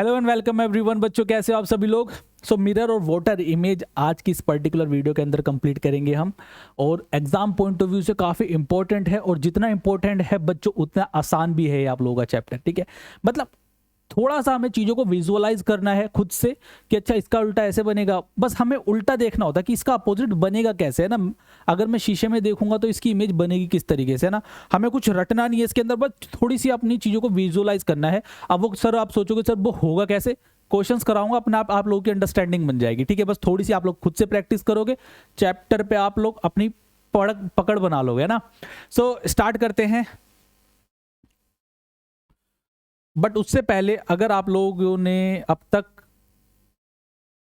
Hello and welcome everyone. बच्चों कैसे हो आप सभी लोग। सो मिरर और वाटर इमेज आज की इस पर्टिकुलर वीडियो के अंदर कंप्लीट करेंगे हम, और एग्जाम पॉइंट ऑफ व्यू से काफ़ी इंपॉर्टेंट है, और जितना इंपॉर्टेंट है बच्चों उतना आसान भी है आप लोगों का चैप्टर। ठीक है, मतलब थोड़ा सा हमें चीज़ों को विजुअलाइज करना है खुद से कि अच्छा इसका उल्टा ऐसे बनेगा, बस हमें उल्टा देखना होता है कि इसका अपोजिट बनेगा कैसे, है ना। अगर मैं शीशे में देखूंगा तो इसकी इमेज बनेगी किस तरीके से, है ना। हमें कुछ रटना नहीं है इसके अंदर, बस थोड़ी सी अपनी चीज़ों को विजुअलाइज करना है। अब वो सर आप सोचोगे सर वो होगा कैसे, क्वेश्चंस कराऊंगा अपने आप लोगों की अंडरस्टैंडिंग बन जाएगी। ठीक है, बस थोड़ी सी आप लोग खुद से प्रैक्टिस करोगे, चैप्टर पे आप लोग अपनी पकड़ बना लोगे, है ना। सो स्टार्ट करते हैं। बट उससे पहले अगर आप लोगों ने अब तक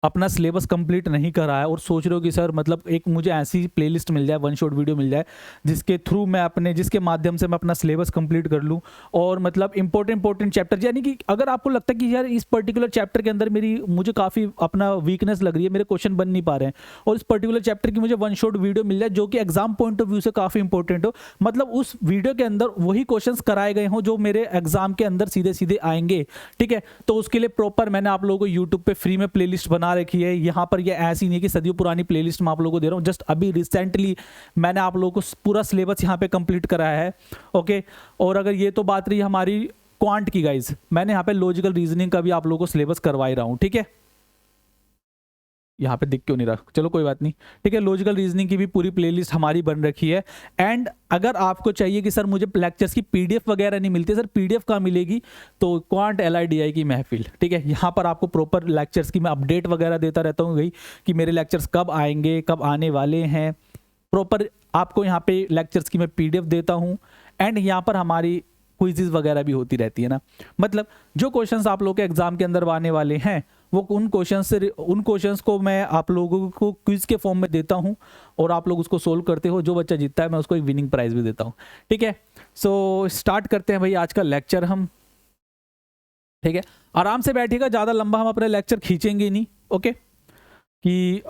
अपना सिलेबस कंप्लीट नहीं करा है और सोच रहे हो कि सर मतलब एक मुझे ऐसी प्लेलिस्ट मिल जाए, वन शॉट वीडियो मिल जाए जिसके थ्रू मैं जिसके माध्यम से मैं अपना सिलेबस कंप्लीट कर लूं, और मतलब इंपॉर्टेंट चैप्टर, यानी कि अगर आपको लगता है कि यार इस पर्टिकुलर चैप्टर के अंदर मुझे काफ़ी अपना वीकनेस लग रही है, मेरे क्वेश्चन बन नहीं पा रहे हैं, और इस पर्टिकुलर चैप्टर की मुझे वन शॉट वीडियो मिल जाए जो कि एग्जाम पॉइंट ऑफ व्यू से काफ़ी इंपॉर्टेंट हो, मतलब उस वीडियो के अंदर वही क्वेश्चन कराए गए हों जो मेरे एग्जाम के अंदर सीधे सीधे आएंगे। ठीक है, तो उसके लिए प्रॉपर मैंने आप लोगों को यूट्यूब पे फ्री में प्लेलिस्ट बना रखी है। यहाँ पर ये ऐसी नहीं है कि सदियों पुरानी प्लेलिस्ट मैं आप लोगों को दे रहा हूँ, जस्ट अभी रिसेंटली मैंने आप लोगों को पूरा सिलेबस यहाँ पे कंप्लीट कराया है। ओके, और अगर ये तो बात रही हमारी क्वांट की गाइज, मैंने यहाँ पे लॉजिकल रीजनिंग का भी आप लोगों को सिलेबस करवा ही रहा हूँ। ठीक है, यहाँ पे दिख क्यों नहीं रहा, चलो कोई बात नहीं। ठीक है, लॉजिकल रीजनिंग की भी पूरी प्लेलिस्ट हमारी बन रखी है। एंड अगर आपको चाहिए कि सर मुझे लेक्चर्स की पीडीएफ वगैरह नहीं मिलती, सर पीडीएफ कहाँ मिलेगी, तो क्वांट LIDI की महफिल। ठीक है, यहाँ पर आपको प्रॉपर लेक्चर्स की मैं अपडेट वगैरह देता रहता हूँ भाई, कि मेरे लेक्चर्स कब आएंगे, कब आने वाले हैं। प्रॉपर आपको यहाँ पे लेक्चर्स की मैं पीडीएफ देता हूँ, एंड यहाँ पर हमारी क्विज़ वगैरह भी होती रहती है ना। मतलब जो क्वेश्चंस आप लोगों के एग्जाम के अंदर आने वाले हैं वो उन क्वेश्चंस को मैं आप लोगों को क्विज के फॉर्म में देता हूं, और आप लोग उसको सोल्व करते हो। जो बच्चा जीतता है मैं उसको एक विनिंग प्राइज भी देता हूं। ठीक है, सो स्टार्ट करते हैं भाई आज का लेक्चर हम। ठीक है, आराम से बैठिएगा, ज़्यादा लंबा हम अपने लेक्चर खींचेंगे नहीं। ओके, कि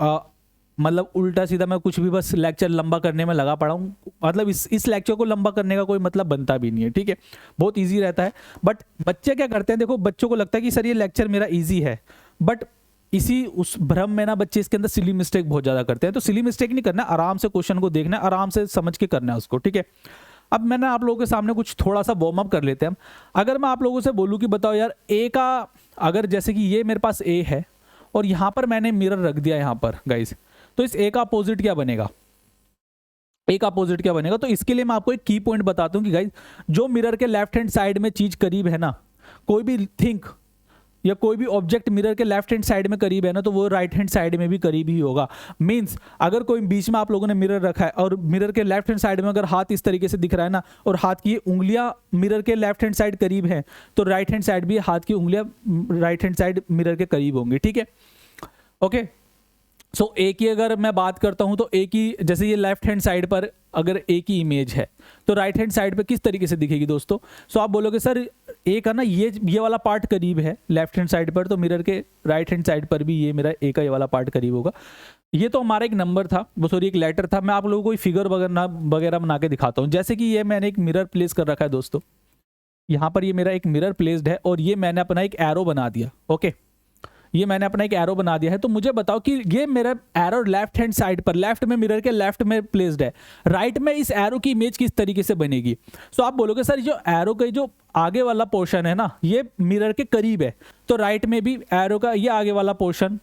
मतलब उल्टा सीधा मैं कुछ भी बस लेक्चर लंबा करने में लगा पड़ा हूँ, मतलब इस लेक्चर को लंबा करने का कोई मतलब बनता भी नहीं है। ठीक है, बहुत इजी रहता है। बट बच्चे क्या करते हैं, देखो बच्चों को लगता है कि सर ये लेक्चर मेरा इजी है, बट उस भ्रम में ना बच्चे इसके अंदर सिली मिस्टेक बहुत ज़्यादा करते हैं। तो सिली मिस्टेक नहीं करना, आराम से क्वेश्चन को देखना, आराम से समझ के करना है उसको। ठीक है, अब मैंने आप लोगों के सामने कुछ थोड़ा सा वार्म अप कर लेते हैं हम। अगर मैं आप लोगों से बोलूँ कि बताओ यार ए का, अगर जैसे कि ये मेरे पास ए है और यहाँ पर मैंने मिरर रख दिया यहाँ पर गाइज, तो इस ए का अपोजिट क्या बनेगा, ए का अपोजिट क्या बनेगा। तो इसके लिए मैं आपको एक की पॉइंट बताता हूँ कि गाइज जो मिरर के लेफ्ट हैंड साइड में चीज करीब है ना, कोई भी थिंक या कोई भी ऑब्जेक्ट मिरर के लेफ्ट हैंड साइड में करीब है ना, तो वो राइट हैंड साइड में भी करीब ही होगा। मींस अगर कोई बीच में आप लोगों ने मिरर रखा है और मिरर के लेफ्ट हैंड साइड में अगर हाथ इस तरीके से दिख रहा है ना, और हाथ की उंगलियां मिरर के लेफ्ट हैंड साइड करीब है, तो राइट हैंड साइड भी हाथ की उंगलियां राइट हैंड साइड मिरर के करीब होंगी। ठीक है, ओके। सो ए की अगर मैं बात करता हूं तो ए की, जैसे ये लेफ्ट हैंड साइड पर अगर ए की इमेज है तो राइट हैंड साइड पे किस तरीके से दिखेगी दोस्तों। सो आप बोलोगे सर ए का ना ये वाला पार्ट करीब है लेफ्ट हैंड साइड पर, तो मिरर के राइट हैंड साइड पर भी ये मेरा ए का ये वाला पार्ट करीब होगा। ये तो हमारा एक नंबर था, वो सॉरी एक लेटर था। मैं आप लोगों को फिगर वगैरह बना के दिखाता हूँ। जैसे कि ये मैंने एक मिरर प्लेस कर रखा है दोस्तों, यहाँ पर ये मेरा एक मिरर प्लेस्ड है, और ये मैंने अपना एक एरो बना दिया। ओके, ये मैंने अपना एक एरो बना दिया है। तो मुझे बताओ कि ये मेरा एरो लेफ्ट हैंड साइड पर, लेफ्ट में मिरर के लेफ्ट में प्लेस्ड है, राइट में इस एरो की इमेज किस तरीके से बनेगी। सो आप बोलोगे सर जो एरो का जो आगे वाला पोर्शन है ना, ये मिरर के करीब है, तो राइट में भी एरो का ये आगे वाला पोर्शन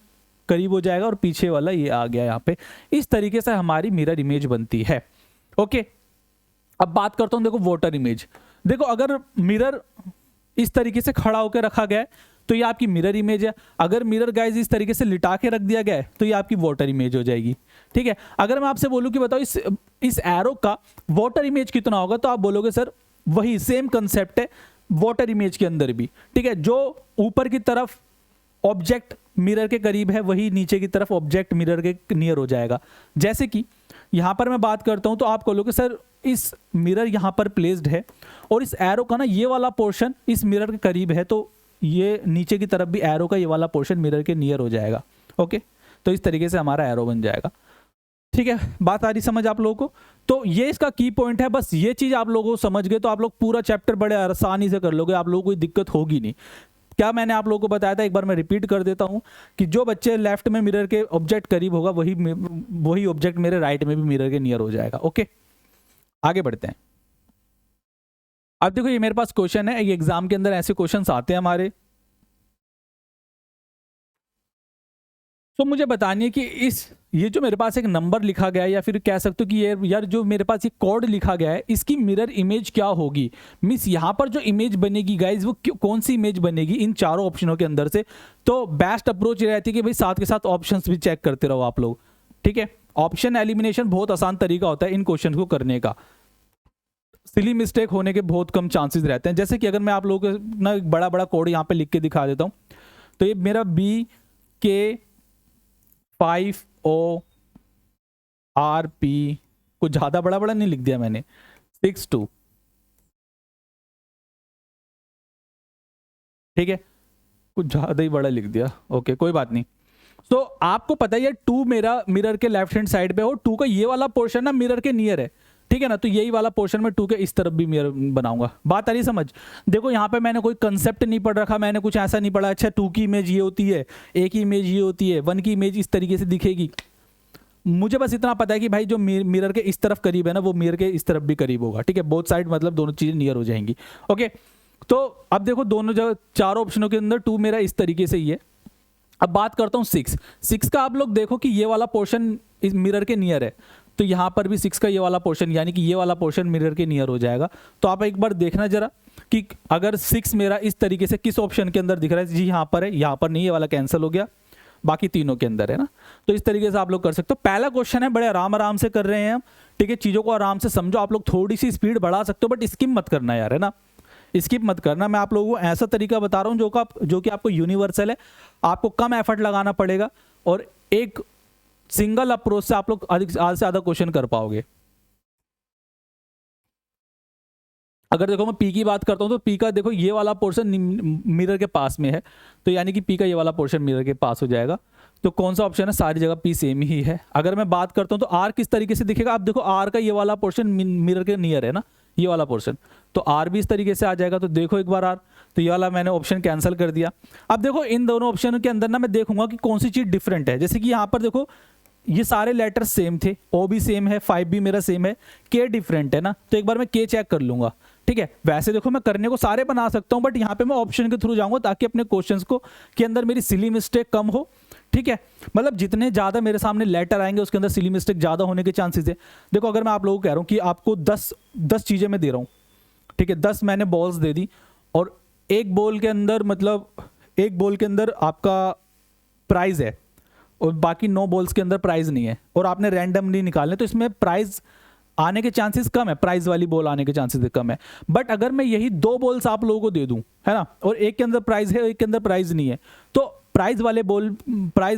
करीब हो जाएगा, और पीछे वाला ये आ गया यहाँ पे। इस तरीके से हमारी मिरर इमेज बनती है। ओके, अब बात करता हूँ देखो वाटर इमेज। देखो अगर मिरर इस तरीके से खड़ा होकर रखा गया है तो ये आपकी मिरर इमेज है। अगर मिरर गाइज इस तरीके से लिटा के रख दिया गया है तो ये आपकी वाटर इमेज हो जाएगी। ठीक है, अगर मैं आपसे बोलूं कि बताओ इस एरो का वाटर इमेज कितना होगा, तो आप बोलोगे सर वही सेम कंसेप्ट है वाटर इमेज के अंदर भी। ठीक है, जो ऊपर की तरफ ऑब्जेक्ट मिरर के करीब है वही नीचे की तरफ ऑब्जेक्ट मिरर के नियर हो जाएगा। जैसे कि यहां पर मैं बात करता हूं तो आप बोलोगे सर इस मिरर यहां पर प्लेस्ड है और इस एरो का ना ये वाला पोर्शन इस मिरर के करीब है, तो ये नीचे की तरफ भी एरो का ये वाला पोर्शन मिरर के नियर हो जाएगा। ओके, तो इस तरीके से हमारा एरो बन जाएगा। ठीक है, बात आ रही समझ आप लोगों को। तो ये इसका की पॉइंट है, बस ये चीज आप लोगों को समझ गए तो आप लोग पूरा चैप्टर बड़े आसानी से कर लोगे, आप लोगों को कोई दिक्कत होगी नहीं। क्या मैंने आप लोगों को बताया था, एक बार मैं रिपीट कर देता हूं कि जो बच्चे लेफ्ट में मिरर के ऑब्जेक्ट करीब होगा वही ऑब्जेक्ट मेरे राइट में भी मिरर के नियर हो जाएगा। ओके, आगे बढ़ते हैं। अब देखो ये मेरे पास क्वेश्चन है, ये एग्जाम के अंदर ऐसे क्वेश्चंस आते हैं हमारे। तो मुझे बतानी है कि ये जो मेरे पास एक नंबर लिखा गया है, या फिर कह सकते हो कि ये यार जो मेरे पास ये कोड लिखा गया है, इसकी मिरर इमेज क्या होगी। मीन्स यहाँ पर जो इमेज बनेगी गाइज, वो कौन सी इमेज बनेगी इन चारों ऑप्शनों के अंदर से। तो बेस्ट अप्रोच ये रहती है कि भाई साथ के साथ ऑप्शंस भी चेक करते रहो आप लोग, ठीक है। ऑप्शन एलिमिनेशन बहुत आसान तरीका होता है इन क्वेश्चन को करने का, सिली मिस्टेक होने के बहुत कम चांसेस रहते हैं। जैसे कि अगर मैं आप लोगों को ना एक बड़ा बड़ा कोड यहाँ पे लिख के दिखा देता हूँ, तो ये मेरा BK5ORP, कुछ ज्यादा बड़ा बड़ा नहीं लिख दिया मैंने, 62, ठीक है, कुछ ज्यादा ही बड़ा लिख दिया। ओके कोई बात नहीं। तो आपको पता है 2 मेरा मिरर के लेफ्ट हैंड साइड पे हो, 2 का ये वाला पोर्शन ना मिरर के नियर है, ठीक है ना। तो यही वाला पोर्शन में 2 के इस तरफ भी मिरर बनाऊंगा। बात आ रही समझ। देखो यहाँ पे मैंने कोई कंसेप्ट नहीं पढ़ रखा, मैंने कुछ ऐसा नहीं पढ़ा अच्छा 2 की इमेज ये होती है, A की इमेज ये होती है, 1 की इमेज इस तरीके से दिखेगी। मुझे बस इतना पता है कि भाई जो मिरर के इस तरफ करीब है ना, वो मिरर के इस तरफ भी करीब होगा, ठीक है। बोथ साइड मतलब दोनों चीजें नियर हो जाएंगी। ओके, तो अब देखो दोनों जगह चारों ऑप्शनों के अंदर 2 मेरा इस तरीके से ही है। अब बात करता हूँ 6 का। आप लोग देखो कि ये वाला पोर्शन इस मिरर के नियर है, तो यहाँ पर भी 6 का ये वाला पोर्शन, यानी कि ये वाला पोर्शन मिरर के नियर हो जाएगा। तो आप एक बार देखना जरा कि अगर 6 मेरा इस तरीके से किस ऑप्शन के अंदर दिख रहा है। जी यहाँ पर है, यहाँ पर नहीं, ये वाला कैंसिल हो गया, बाकी तीनों के अंदर है ना। तो इस तरीके से आप लोग कर सकते हो। पहला क्वेश्चन है, बड़े आराम से कर रहे हैं हम, ठीक है। चीज़ों को आराम से समझो। आप लोग थोड़ी सी स्पीड बढ़ा सकते हो, बट स्किप मत करना यार, है ना, स्किप मत करना। मैं आप लोगों को ऐसा तरीका बता रहा हूँ जो कि आपको यूनिवर्सल है, आपको कम एफर्ट लगाना पड़ेगा और एक सिंगल अप्रोच से आप लोग अधिक से ज्यादा क्वेश्चन कर पाओगे। अगर देखो मैं P की बात करता हूं, तो P का देखो ये वाला पोर्शन मिरर के पास में है, तो यानी कि P का ये वाला पोर्शन मिरर के पास हो जाएगा। तो कौन सा ऑप्शन है, सारी जगह P सेम ही है। अगर मैं बात करता हूं तो R किस तरीके से दिखेगा, आप देखो R का ये वाला पोर्शन मिरर के नियर है ना, ये वाला पोर्शन, तो R भी इस तरीके से आ जाएगा। तो देखो एक बार R, तो ये वाला मैंने ऑप्शन कैंसिल कर दिया। अब देखो इन दोनों ऑप्शन के अंदर ना मैं देखूंगा कि कौन सी चीज डिफरेंट है। जैसे कि यहाँ पर देखो ये सारे लेटर्स सेम थे, O भी सेम है, 5 भी मेरा सेम है, K डिफरेंट है ना, तो एक बार मैं K चेक कर लूंगा, ठीक है। वैसे देखो मैं करने को सारे बना सकता हूं, बट यहाँ पे मैं ऑप्शन के थ्रू जाऊंगा ताकि अपने क्वेश्चंस को के अंदर मेरी सिली मिस्टेक कम हो, ठीक है। मतलब जितने ज्यादा मेरे सामने लेटर आएंगे उसके अंदर सिली मिस्टेक ज्यादा होने के चांसेस है। देखो अगर मैं आप लोगों को कह रहा हूँ कि आपको 10 चीजें मैं दे रहा हूँ, ठीक है, 10 मैंने बॉल्स दे दी, और एक बॉल के अंदर मतलब एक बॉल के अंदर आपका प्राइज है और बाकी 9 बॉल्स के अंदर प्राइज नहीं है, और आपने रैंडमली निकालने, तो इसमें प्राइज आने के चांसेस कम है, प्राइज वाली बॉल आने के चांसेस कम है। बट अगर मैं यही 2 बॉल्स आप लोगों को दे दूं, है ना, और एक के अंदर प्राइज है और एक के अंदर प्राइज नहीं है, तो प्राइज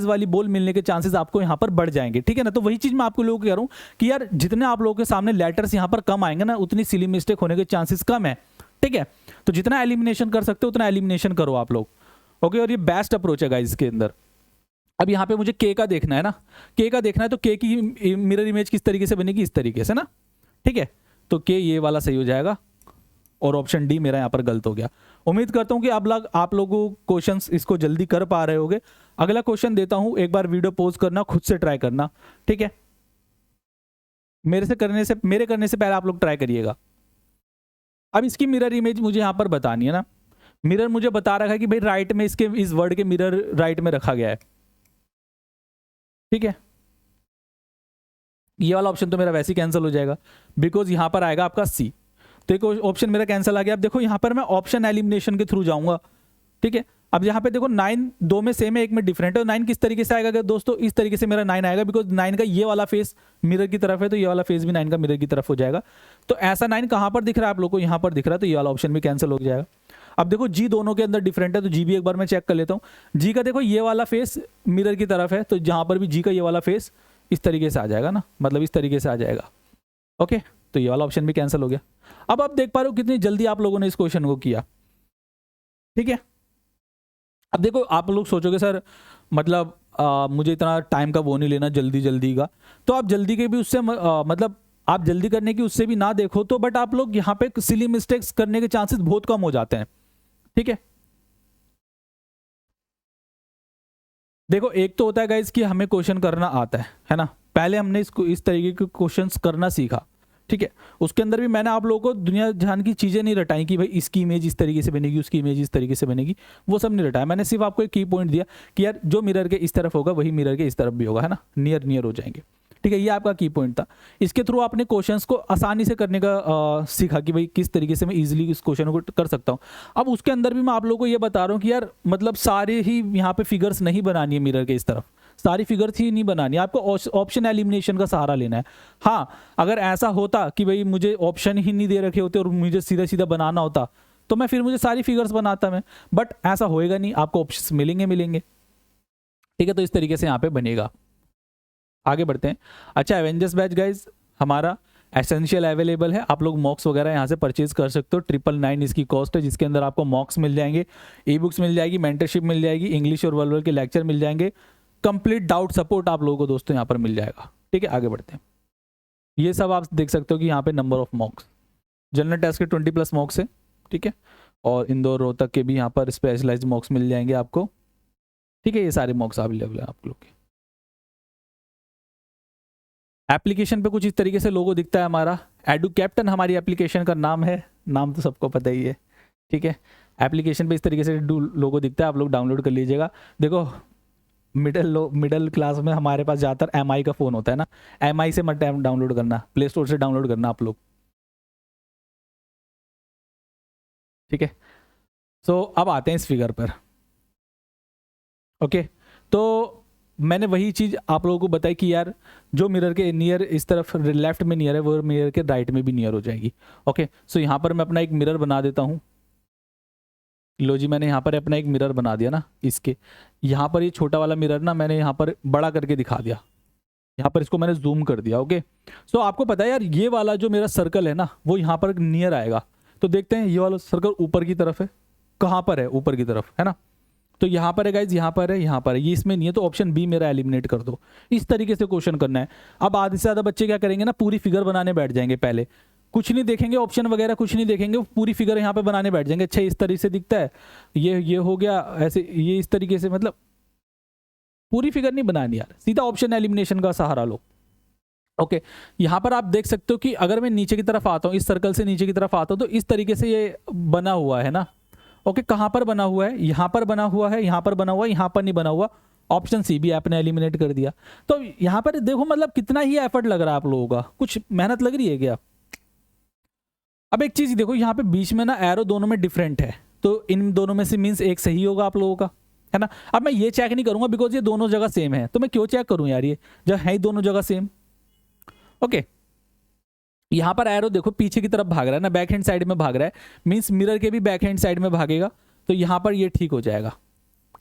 वाली बॉल मिलने के चांसेस आपको यहाँ पर बढ़ जाएंगे, ठीक है ना। तो वही चीज मैं आपको लोगों को कह रहा हूँ कि यार जितने आप लोगों के सामने लेटर्स यहाँ पर कम आएंगे ना, उतनी सिली मिस्टेक होने के चांसेस कम है, ठीक है। तो जितना एलिमिनेशन कर सकते हो उतना एलिमिनेशन करो आप लोग, ओके। और ये बेस्ट अप्रोच है गाइस इसके अंदर। अब यहाँ पे मुझे K का देखना है ना, K का देखना है, तो K की मिरर इमेज किस तरीके से बनेगी, इस तरीके से ना, ठीक है। तो K ये वाला सही हो जाएगा और ऑप्शन डी मेरा यहाँ पर गलत हो गया। उम्मीद करता हूँ कि आप लोगों क्वेश्चंस इसको जल्दी कर पा रहे होगे। अगला क्वेश्चन देता हूँ, एक बार वीडियो पॉज करना, खुद से ट्राई करना, ठीक है। मेरे करने से पहले आप लोग ट्राई करिएगा। अब इसकी मिरर इमेज मुझे यहाँ पर बतानी है ना। मिरर मुझे बता रखा है कि भाई राइट में इसके इस वर्ड के मिरर राइट में रखा गया है, ठीक है। ये वाला ऑप्शन तो मेरा वैसे ही कैंसिल हो जाएगा, बिकॉज यहां पर आएगा आपका C, तो एक ऑप्शन मेरा कैंसिल आ गया। अब देखो यहां पर मैं ऑप्शन एलिमिनेशन के थ्रू जाऊंगा, ठीक है। अब यहाँ पे देखो 9 2 में सेम है, 1 में डिफरेंट है। 9 किस तरीके से आएगा दोस्तों, इस तरीके से मेरा 9 आएगा, बिकॉज 9 का ये वाला फेस मिरर की तरफ है, तो ये वाला फेस भी 9 का मिरर की तरफ हो जाएगा। तो ऐसा 9 कहां पर दिख रहा है आप लोग को, यहाँ पर दिख रहा है, तो ये वाला ऑप्शन भी कैंसिल हो जाएगा। अब देखो G दोनों के अंदर डिफरेंट है, तो G भी एक बार मैं चेक कर लेता हूँ। G का देखो ये वाला फेस मिरर की तरफ है, तो जहां पर भी G का ये वाला फेस इस तरीके से आ जाएगा ना, मतलब इस तरीके से आ जाएगा, ओके। तो ये वाला ऑप्शन भी कैंसिल हो गया। अब आप देख पा रहे हो कितनी जल्दी आप लोगों ने इस क्वेश्चन को किया, ठीक है। अब देखो आप लोग सोचोगे सर मतलब मुझे इतना टाइम का वो नहीं लेना जल्दी का, तो आप जल्दी के भी उससे मतलब आप जल्दी करने की उससे भी ना देखो तो, बट आप लोग यहाँ पे सिली मिस्टेक्स करने के चांसेस बहुत कम हो जाते हैं, ठीक है। देखो एक तो होता है गाइज कि हमें क्वेश्चन करना आता है ना, पहले हमने इसको इस तरीके के क्वेश्चंस करना सीखा, ठीक है। उसके अंदर भी मैंने आप लोगों को दुनिया जहान की चीज़ें नहीं रटाई कि भाई इसकी इमेज इस तरीके से बनेगी, उसकी इमेज इस तरीके से बनेगी, वो सब नहीं रटाया। मैंने सिर्फ आपको एक की पॉइंट दिया कि यार जो मिरर के इस तरफ होगा वही मिरर के इस तरफ भी होगा, है ना, नियर नियर हो जाएंगे, ठीक है। ये आपका की पॉइंट था। इसके थ्रू आपने क्वेश्चंस को आसानी से करने का सीखा कि भाई किस तरीके से मैं इजीली इस क्वेश्चन को कर सकता हूँ। अब उसके अंदर भी मैं आप लोगों को ये बता रहा हूँ कि यार मतलब सारे ही यहाँ पे फिगर्स नहीं बनानी है मिरर के इस तरफ, सारी फिगर्स ही नहीं बनानी, आपको ऑप्शन एलिमिनेशन का सहारा लेना है। हाँ, अगर ऐसा होता कि भाई मुझे ऑप्शन ही नहीं दे रखे होते और मुझे सीधा सीधा बनाना होता तो मैं फिर मुझे सारी फिगर्स बनाता मैं, बट ऐसा होएगा नहीं, आपको ऑप्शन मिलेंगे, ठीक है। तो इस तरीके से यहाँ पे बनेगा। आगे बढ़ते हैं। अच्छा, एवेंजर्स बैच गाइज हमारा एसेंशियल अवेलेबल है, आप लोग मॉक्स वगैरह यहाँ से परचेज कर सकते हो। 999 इसकी कॉस्ट है, जिसके अंदर आपको मॉक्स मिल जाएंगे, ई बुक्स मिल जाएगी, मेंटरशिप मिल जाएगी, इंग्लिश और वर्बल के लेक्चर मिल जाएंगे, कंप्लीट डाउट सपोर्ट आप लोगों को दोस्तों यहाँ पर मिल जाएगा, ठीक है। आगे बढ़ते हैं। ये सब आप देख सकते हो कि यहाँ पे number of mocks, general test के 20+ मॉक्स है, ठीक है। और इंदौर रोहतक के भी यहाँ पर स्पेशलाइज्ड मॉक्स मिल जाएंगे आपको, ठीक है। ये सारे मॉक्स अवेलेबल है आप लोग के। एप्लीकेशन पे कुछ इस तरीके से लोगो दिखता है हमारा, एडू कैप्टन हमारी एप्लीकेशन का नाम है, नाम तो सबको पता ही है, ठीक है। एप्लीकेशन पे इस तरीके से लोगो दिखता है, आप लोग डाउनलोड कर लीजिएगा। देखो मिडिल क्लास में हमारे पास ज़्यादातर MI का फ़ोन होता है ना, MI से मत डाउनलोड करना, प्ले स्टोर से डाउनलोड करना आप लोग, ठीक है। सो अब आते हैं इस फिगर पर, ओके। तो मैंने वही चीज़ आप लोगों को बताई कि यार जो मिरर के नियर इस तरफ लेफ्ट में नियर है वो मिरर के राइट में भी नियर हो जाएगी, ओके। सो यहाँ पर मैं अपना एक मिरर बना देता हूँ। लो जी, मैंने यहाँ पर अपना एक मिरर बना दिया ना, इसके यहाँ पर ये छोटा वाला मिरर ना मैंने यहाँ पर बड़ा करके दिखा दिया, यहाँ पर इसको मैंने जूम कर दिया, ओके। सो आपको पता है यार ये वाला जो मेरा सर्कल है ना वो यहाँ पर नियर आएगा, तो देखते हैं ये वाला सर्कल ऊपर की तरफ है, कहाँ पर है, ऊपर की तरफ है ना, तो यहाँ पर है गाइज, यहाँ पर है, यहाँ पर है, ये इसमें नहीं है, तो ऑप्शन बी मेरा एलिमिनेट कर दो। इस तरीके से क्वेश्चन करना है। अब आधे से ज़्यादा बच्चे क्या करेंगे ना, पूरी फिगर बनाने बैठ जाएंगे, पहले कुछ नहीं देखेंगे, ऑप्शन वगैरह कुछ नहीं देखेंगे, पूरी फिगर यहाँ पे बनाने बैठ जाएंगे। अच्छा इस तरीके से दिखता है, ये हो गया ऐसे, ये इस तरीके से, मतलब पूरी फिगर नहीं बनानी यार, सीधा ऑप्शन एलिमिनेशन का सहारा लो, ओके। यहाँ पर आप देख सकते हो कि अगर मैं नीचे की तरफ आता हूँ, इस सर्कल से नीचे की तरफ आता हूँ, तो इस तरीके से ये बना हुआ है ना, ओके। कहाँ पर बना हुआ है, यहाँ पर बना हुआ है, यहाँ पर बना हुआ है, यहाँ पर नहीं बना हुआ, ऑप्शन सी भी आपने एलिमिनेट कर दिया। तो यहाँ पर देखो मतलब कितना ही एफर्ट लग रहा है आप लोगों का, कुछ मेहनत लग रही है क्या। अब एक चीज देखो, यहाँ पे बीच में ना एरो दोनों में डिफरेंट है, तो इन दोनों में से मीन्स एक सही होगा आप लोगों का, है ना। अब मैं ये चेक नहीं करूंगा बिकॉज ये दोनों जगह सेम है, तो मैं क्यों चेक करूं यार, ये जब है ही दोनों जगह सेम, ओके। यहाँ पर एरो देखो पीछे की तरफ भाग रहा है ना, बैक हैंड साइड में भाग रहा है, मीन्स मिरर के भी बैक हैंड साइड में भागेगा, तो यहाँ पर ये ठीक हो जाएगा,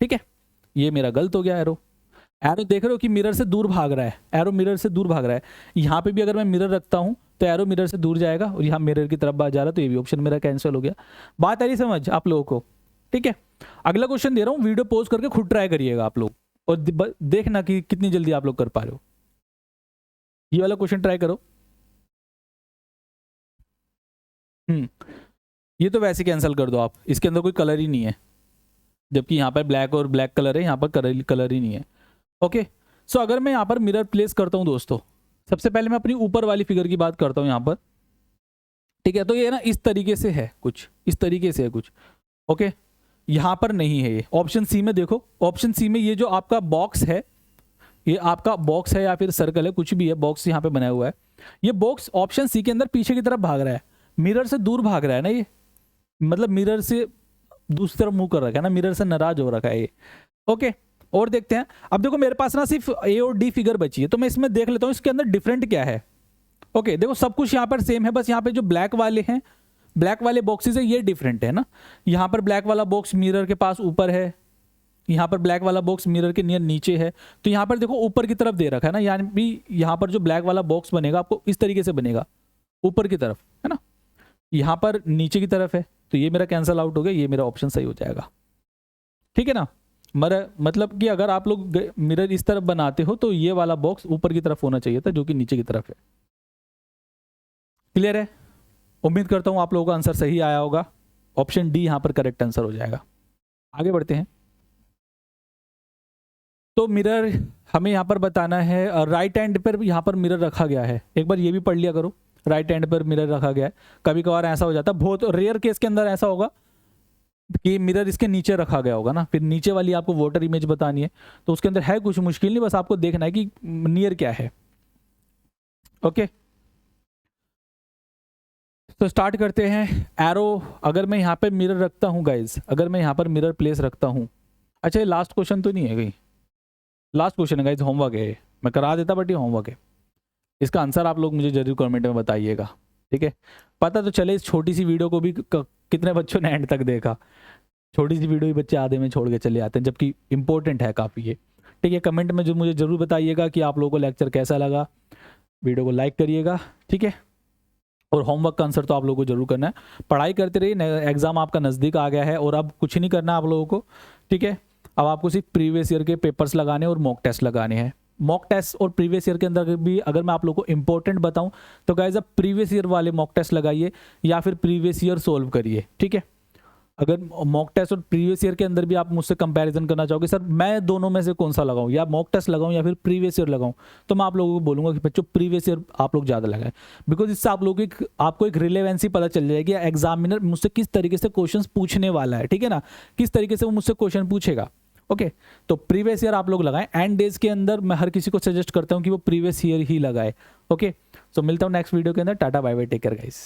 ठीक है। ये मेरा गलत हो गया, एरो एरो देख रहे हो कि मिरर से दूर भाग रहा है, एरो मिरर से दूर भाग रहा है। यहाँ पे भी अगर मैं मिरर रखता हूँ तो एरो मिरर से दूर जाएगा, और यहाँ मिरर की तरफ जा रहा है, तो ये भी ऑप्शन मेरा कैंसिल हो गया। बात आ रही समझ आप लोगों को, ठीक है। अगला क्वेश्चन दे रहा हूँ, वीडियो पोज करके खुद ट्राई करिएगा आप लोग, और देखना कि कितनी जल्दी आप लोग कर पा रहे हो। ये वाला क्वेश्चन ट्राई करो। ये तो वैसे कैंसिल कर दो आप, इसके अंदर कोई कलर ही नहीं है, जबकि यहाँ पर ब्लैक और ब्लैक कलर है, यहाँ पर कलर ही नहीं है, ओके। सो अगर मैं यहाँ पर मिरर प्लेस करता हूँ दोस्तों, सबसे पहले मैं अपनी ऊपर वाली फिगर की बात करता हूँ यहाँ पर, ठीक है। तो ये ना इस तरीके से है, कुछ इस तरीके से है कुछ, ओके। यहाँ पर नहीं है ये, ऑप्शन सी में देखो, ऑप्शन सी में ये जो आपका बॉक्स है, ये आपका बॉक्स है या फिर सर्कल है, कुछ भी है, बॉक्स यहाँ पे बनाया हुआ है, ये बॉक्स ऑप्शन सी के अंदर पीछे की तरफ भाग रहा है, मिरर से दूर भाग रहा है ना ये, मतलब मिरर से दूसरी तरफ मुंह कर रखा है ना, मिरर से नाराज हो रखा है ये, ओके। और देखते हैं, अब देखो मेरे पास ना सिर्फ ए और डी फिगर बची है, तो मैं इसमें देख लेता हूँ इसके अंदर डिफरेंट क्या है, ओके। देखो सब कुछ यहाँ पर सेम है, बस यहाँ पे जो ब्लैक वाले हैं, ब्लैक वाले बॉक्सेस है, ये डिफरेंट है ना। यहाँ पर ब्लैक वाला बॉक्स मिरर के पास ऊपर है, यहाँ पर ब्लैक वाला बॉक्स मिरर के नियर नीचे है, तो यहाँ पर देखो ऊपर की तरफ दे रखा है ना, यानी भी यहाँ पर जो ब्लैक वाला बॉक्स बनेगा आपको इस तरीके से बनेगा, ऊपर की तरफ, है ना। यहाँ पर नीचे की तरफ है, तो ये मेरा कैंसल आउट हो गया, ये मेरा ऑप्शन सही हो जाएगा, ठीक है ना। मतलब कि अगर आप लोग मिरर इस तरफ बनाते हो तो ये वाला बॉक्स ऊपर की तरफ होना चाहिए था, जो कि नीचे की तरफ है। क्लियर है, उम्मीद करता हूं आप लोगों का आंसर सही आया होगा, ऑप्शन डी यहां पर करेक्ट आंसर हो जाएगा। आगे बढ़ते हैं। तो मिरर हमें यहाँ पर बताना है, राइट हैंड पर यहाँ पर मिरर रखा गया है, एक बार ये भी पढ़ लिया करो, राइट हैंड पर मिरर रखा गया है। कभी कभार ऐसा हो जाता है, बहुत रेयर केस के अंदर ऐसा होगा कि मिरर इसके नीचे रखा गया होगा ना, फिर नीचे वाली आपको वाटर इमेज बतानी है, तो उसके अंदर है कुछ मुश्किल नहीं, बस आपको देखना है कि नियर क्या है। ओके, तो स्टार्ट करते हैं। एरो, अगर मैं यहाँ पे मिरर रखता हूँ गाइज, अगर मैं यहाँ पर मिरर प्लेस रखता हूँ, अच्छा ये लास्ट क्वेश्चन तो नहीं है कहीं, लास्ट क्वेश्चन है गाइज, होमवर्क है, मैं करा देता बट ये होमवर्क है, इसका आंसर आप लोग मुझे जरूर कमेंट में बताइएगा, ठीक है। पता तो चले इस छोटी सी वीडियो को भी कितने बच्चों ने एंड तक देखा, छोटी सी वीडियो ही बच्चे आधे में छोड़ के चले आते हैं, जबकि इंपॉर्टेंट है काफ़ी ये, ठीक है। कमेंट में जो मुझे ज़रूर बताइएगा कि आप लोगों को लेक्चर कैसा लगा, वीडियो को लाइक करिएगा, ठीक है। और होमवर्क का आंसर तो आप लोगों को जरूर करना है, पढ़ाई करते रहिए, एग्जाम आपका नज़दीक आ गया है, और अब कुछ नहीं करना आप लोगों को, ठीक है। अब आपको सिर्फ प्रीवियस ईयर के पेपर्स लगाने और मॉक टेस्ट लगाने हैं। मॉक टेस्ट और प्रीवियस ईयर के अंदर भी अगर मैं आप लोगों को इंपॉर्टेंट बताऊं तो गाइस, अब प्रीवियस ईयर वाले मॉक टेस्ट लगाइए या फिर प्रीवियस ईयर सोल्व करिए, ठीक है। अगर मॉक टेस्ट और प्रीवियस ईयर के अंदर भी आप मुझसे कंपैरिजन करना चाहोगे, सर मैं दोनों में से कौन सा लगाऊं, या मॉक टेस्ट लगाऊं या फिर प्रीवियस ईयर लगाऊं, तो मैं आप लोगों को बोलूंगा कि बच्चों प्रीवियस ईयर आप लोग ज़्यादा लगाएं, बिकॉज इससे आप लोगों की आपको एक रिलेवेंसी पता चल जाएगी, एग्जामिनर मुझसे किस तरीके से क्वेश्चन पूछने वाला है, ठीक है ना, किस तरीके से वो मुझसे क्वेश्चन पूछेगा। ओके, तो प्रीवियस ईयर आप लोग लगाएं, एंड डेज के अंदर मैं हर किसी को सजेस्ट करता हूं कि वो प्रीवियस ईयर ही लगाए। ओके, सो मिलता हूं नेक्स्ट वीडियो के अंदर, tata bye bye, take care guys.